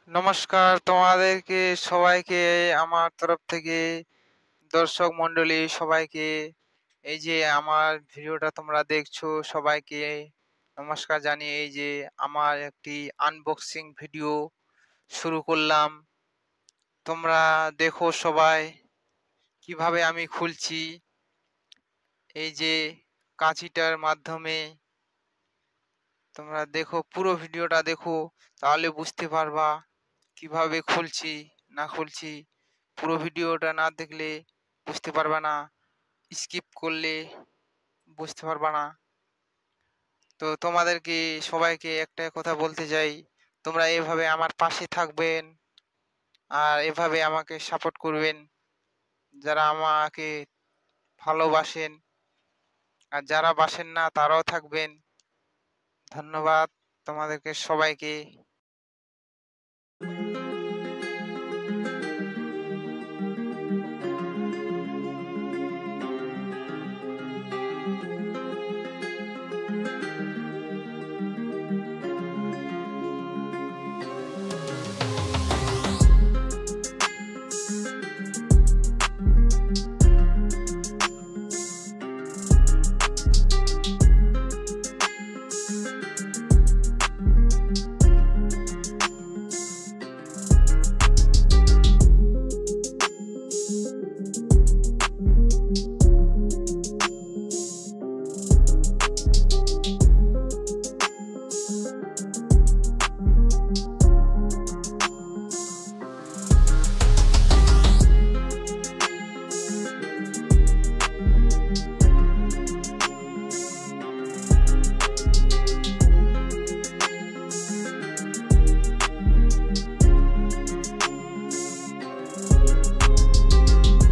নমস্কার তোমাদেরকে সবাইকে আমার তরফ থেকে দর্শক মণ্ডলী সবাইকে এই যে আমার ভিডিওটা তোমরা দেখছো সবাইকে নমস্কার জানিয়ে এই যে আমার একটি আনবক্সিং ভিডিও শুরু করলাম। তোমরা দেখো সবাই কিভাবে আমি খুলছি এই যে কাঁচিটার মাধ্যমে। তোমরা দেখো পুরো ভিডিওটা দেখো, তাহলে বুঝতে পারবা কিভাবে খুলছি না খুলছি। পুরো ভিডিওটা না দেখলে বুঝতে পারবা না, স্কিপ করলে বুঝতে পারবা না। তো তোমাদেরকে সবাইকে একটা কথা বলতে চাই, তোমরা এভাবে আমার পাশে থাকবেন আর এভাবে আমাকে সাপোর্ট করবেন, যারা আমাকে ভালোবাসেন, আর যারা বাসেন না তারাও থাকবেন। ধন্যবাদ তোমাদেরকে সবাইকে।